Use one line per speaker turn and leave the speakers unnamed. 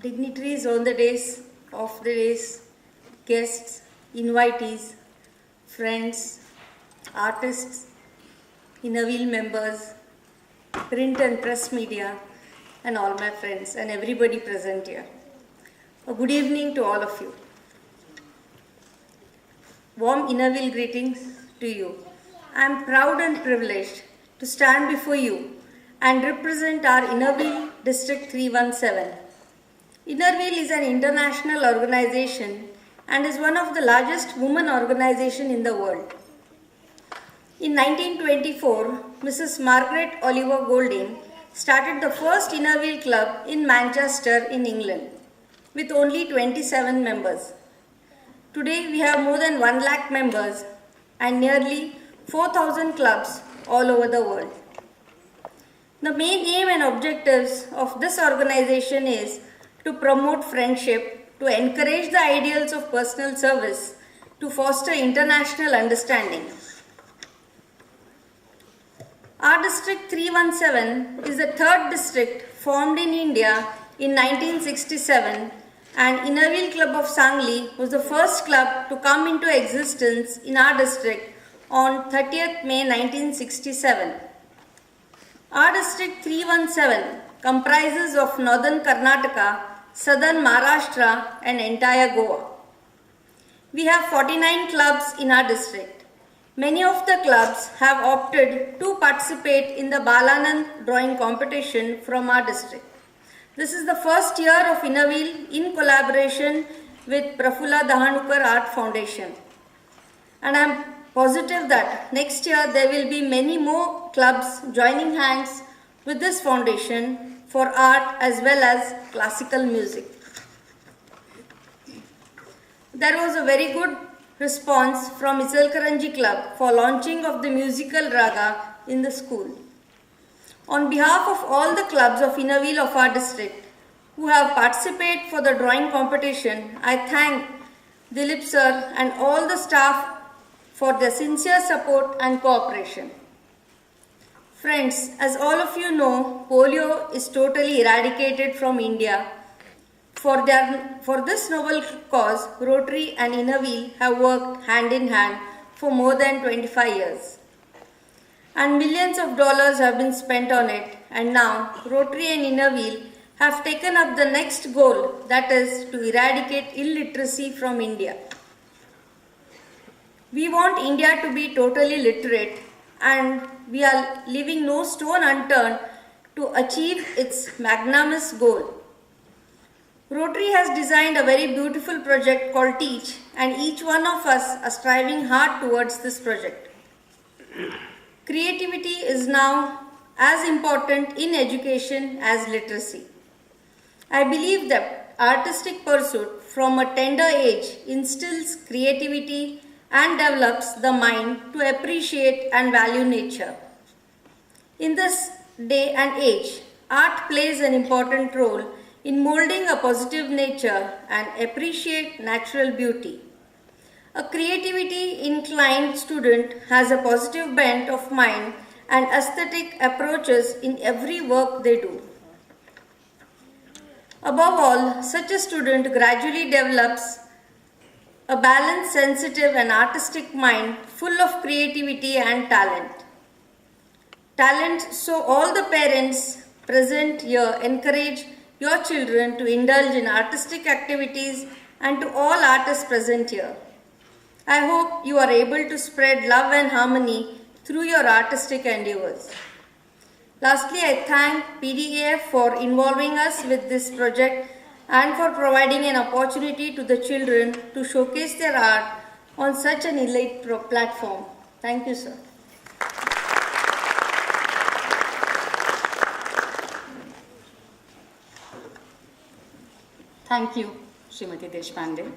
dignitaries on the days, of the days, guests, invitees, friends, artists, Innerwheel members, print and press media, and all my friends and everybody present here. A good evening to all of you. Warm Innerwheel greetings to you. I am proud and privileged to stand before you and represent our Innerwheel District 317. Innerwheel is an international organization and is one of the largest women organizations in the world. In 1924, Mrs. Margaret Oliver Golding started the first Innerwheel Club in Manchester in England with only 27 members. Today we have more than 1 lakh members and nearly 4,000 clubs all over the world. The main aim and objectives of this organization is to promote friendship, to encourage the ideals of personal service, to foster international understanding. Our District 317 is the third district formed in India in 1967, and Innerwheel Club of Sangli was the first club to come into existence in our district on 30th May 1967. Our District 317 comprises of northern Karnataka, southern Maharashtra and entire Goa. We have 49 clubs in our district. Many of the clubs have opted to participate in the Balanand drawing competition from our district. This is the first year of Innerwheel in collaboration with Prafulla Dahanukar Art Foundation. And I am positive that next year there will be many more clubs joining hands with this foundation for art as well as classical music. There was a very good response from Isalkaranji Club for launching of the musical raga in the school. On behalf of all the clubs of Innerwheel of our district who have participated for the drawing competition, I thank Dilip sir and all the staff for their sincere support and cooperation. Friends, as all of you know, polio is totally eradicated from India. For this noble cause, Rotary and Innerwheel have worked hand in hand for more than 25 years. And millions of dollars have been spent on it, and now Rotary and Innerwheel have taken up the next goal, that is to eradicate illiteracy from India. We want India to be totally literate, and we are leaving no stone unturned to achieve its magnanimous goal. Rotary has designed a very beautiful project called Teach, and each one of us are striving hard towards this project. Creativity is now as important in education as literacy. I believe that artistic pursuit from a tender age instills creativity and develops the mind to appreciate and value nature. In this day and age, art plays an important role in molding a positive nature and appreciate natural beauty. A creativity inclined student has a positive bent of mind and aesthetic approaches in every work they do. Above all, such a student gradually develops a balanced, sensitive and artistic mind full of creativity and talent. So all the parents present here encourage your children to indulge in artistic activities, and to all artists present here, I hope you are able to spread love and harmony through your artistic endeavors. Lastly, I thank PDAF for involving us with this project and for providing an opportunity to the children to showcase their art on such an elite platform. Thank you, sir.
Thank you, Srimati Deshpande.